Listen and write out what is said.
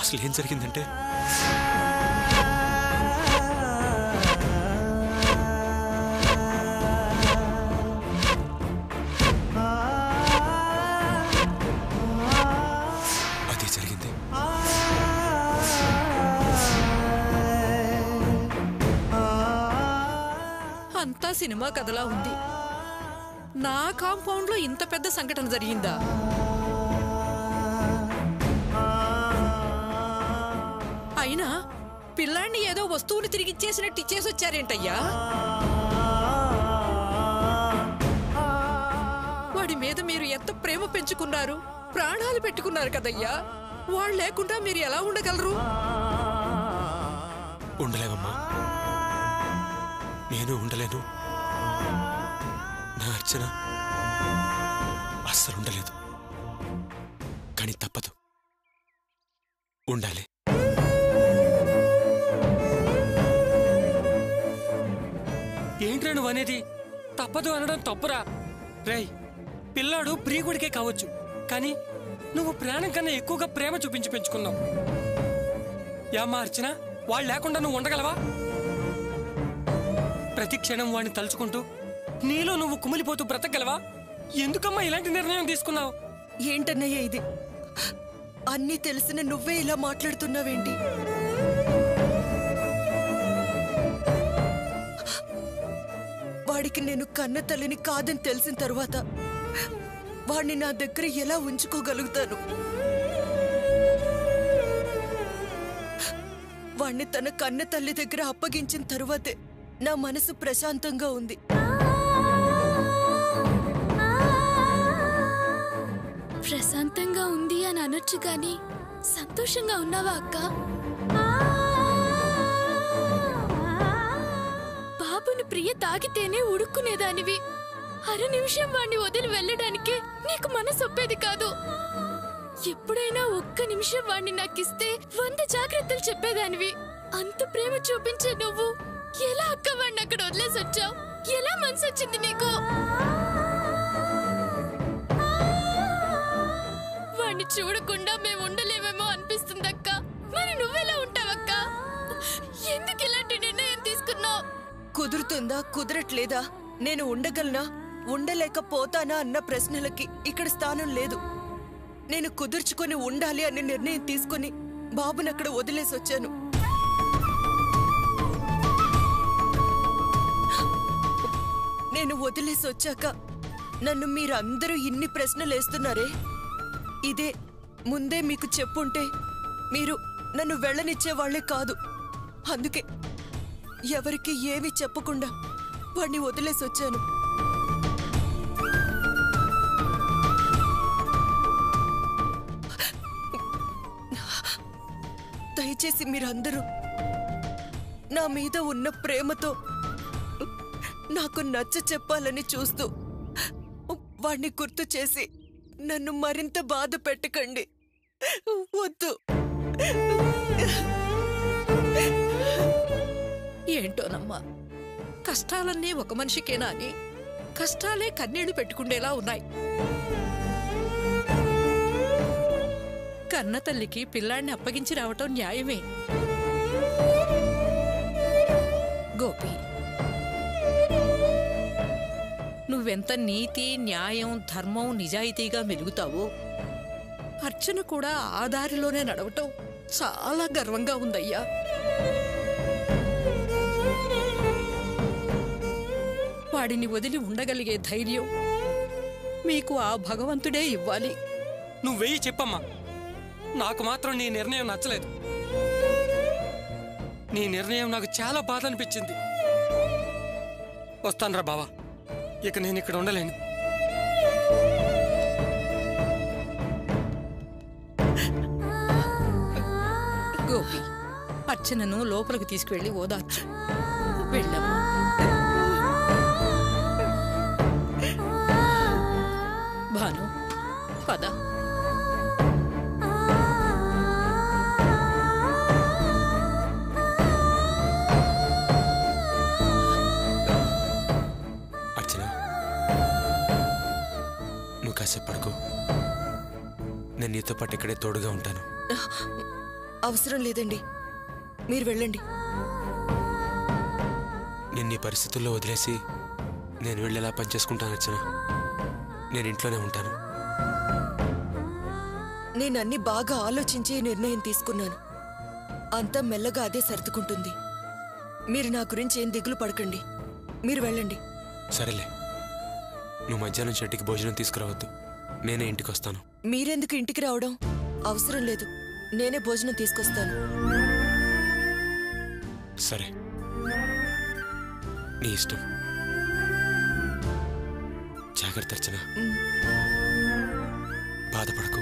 అసలు ఏం జరిగిందంటే అదే జరిగింది. అంతా సినిమా కథలా ఉంది. నా కాంపౌండ్ లో ఇంత పెద్ద సంఘటన జరిగిందా? అయినా పిల్లాన్ని ఏదో వస్తువుని తిరిగిచ్చేసినట్టు ఇచ్చేసి వచ్చారేంటయ్యా? వాడి మీద మీరు ఎంత ప్రేమ పెంచుకున్నారు, ప్రాణాలు పెట్టుకున్నారు కదయ్యా. వాళ్ళు లేకుండా మీరు ఎలా ఉండగలరు? ఉండలేవమ్మా, నేను ఉండలేను. నా అర్చన అస్సలు ఉండలేదు. కానీ తప్పదు, ఉండాలి. ఏంట్రా నువ్వు అనేది? తప్పదు అనడం తప్పురా. రేయ్, పిల్లాడు ప్రియకుడికే కావచ్చు, కానీ నువ్వు ప్రాణం కన్నా ఎక్కువగా ప్రేమ చూపించి పెంచుకున్నావు. ఏమ్మా అర్చన, వాళ్ళు లేకుండా నువ్వు ఉండగలవా? ప్రతి క్షణం వాడిని తలుచుకుంటూ నీలో నువ్వు కుమిలిపోతూ బ్రతకగలవా? ఎందుకమ్మా ఇలాంటి నిర్ణయం తీసుకున్నావు? ఏంటన్నయ్య ఇది? అన్నీ తెలిసిన నువ్వే ఇలా మాట్లాడుతున్నావేంటి? వాడికి నేను కన్న తల్లిని కాదని తెలిసిన తరువాత వాడిని నా దగ్గర ఎలా ఉంచుకోగలుగుతాను? వాణ్ణి తన కన్న తల్లి దగ్గర అప్పగించిన తరువాతే నా మనసు ప్రశాంతంగా ఉంది. ప్రశాంతంగా ఉంది అని అనొచ్చు గాని సంతోషంగా ఉన్నావా అక్క? బాబుని ప్రియ తాగితేనే ఉడుక్కునేదానివి. అర నిమిషం వాణ్ణి వదిలి వెళ్ళడానికి నీకు మనసొప్పేది కాదు. ఎప్పుడైనా ఒక్క నిమిషం వాణ్ణి నాకిస్తే 100 జాగ్రత్తలు చెప్పేదానివి. అంత ప్రేమ చూపించే నువ్వు ఎలా అక్క వాణ్ణి అక్కడ వదిలేసి వచ్చావు? ఎలా మనసు వచ్చింది నీకు? వాణ్ణి చూడకుండా మేము ఉండలేమేమో అనిపిస్తుందక్క. మరి నువ్వెలా ఉంటావక్క? ఎందుకు ఇలాంటి నిర్ణయం తీసుకున్నావు? కుదురుతుందా కుదరట్లేదా, నేను ఉండగలనా ఉండలేకపోతానా అన్న ప్రశ్నలకి ఇక్కడ స్థానం లేదు. నేను కుదుర్చుకొని ఉండాలి అనే నిర్ణయం తీసుకుని బాబుని అక్కడ వదిలేసి వచ్చాను. నేను వదిలేసి వచ్చాక నన్ను మీరందరూ ఇన్ని ప్రశ్నలు వేస్తున్నారే, ఇదే ముందే మీకు చెప్పుంటే మీరు నన్ను వెళ్ళనిచ్చేవాళ్లే కాదు. అందుకే ఎవరికి ఏమీ చెప్పకుండా వాడిని వదిలేసి వచ్చాను. దయచేసి మీరందరూ నా మీద ఉన్న ప్రేమతో నాకు నచ్చ చెప్పాలని చూస్తూ వాడిని గుర్తు చేసి నన్ను మరింత బాధ పెట్టకండి. వద్దు. ఏంటోనమ్మా, కష్టాలన్నీ ఒక మనిషికేనా అని కష్టాలే కన్నీళ్లు పెట్టుకుండేలా ఉన్నాయి. కన్న తల్లికి పిల్లాడిని అప్పగించి రావటం న్యాయమే. గోపి, నువ్వెంత నీతి, న్యాయం, ధర్మం, నిజాయితీగా మెలుగుతావో అర్చన కూడా ఆ దారిలోనే నడవటం చాలా గర్వంగా ఉందయ్యా. వాడిని వదిలి ఉండగలిగే ధైర్యం మీకు ఆ భగవంతుడే ఇవ్వాలి. నువ్వెయ్యి చెప్పమ్మా, నాకు మాత్రం నీ నిర్ణయం నచ్చలేదు. నీ నిర్ణయం నాకు చాలా బాధ అనిపించింది. వస్తానురా బావా, ఇక నేను ఇక్కడ ఉండలేను. గోపి, అర్చనను లోపలికి తీసుకువెళ్ళి ఓదార్చు. వెళ్ళమ్మా. భాను, పద. కాసేపు పడుకో, నేను నీతో పాటు ఇక్కడే తోడుగా ఉంటాను. అవసరం లేదండి, మీరు వెళ్ళండి. నిన్న ఈ పరిస్థితుల్లో వదిలేసి నేను వెళ్ళేలా పనిచేసుకుంటాను అర్చన. నేను ఇంట్లోనే ఉంటాను. నేను అన్ని బాగా ఆలోచించి నిర్ణయం తీసుకున్నాను. అంతా మెల్లగా అదే సర్దుకుంటుంది. మీరు నా గురించి ఏం దిగులు పడకండి, మీరు వెళ్ళండి. సరేలే, నువ్వు మధ్యాహ్నం చెట్టుకి భోజనం తీసుకురావద్దు, నేనే ఇంటికి వస్తాను. మీరెందుకు ఇంటికి రావడం? అవసరం లేదు, నేనే భోజనం తీసుకొస్తాను. సరే, నీ ఇష్టం. జాగ్రత్త అర్చన, బాధపడకు.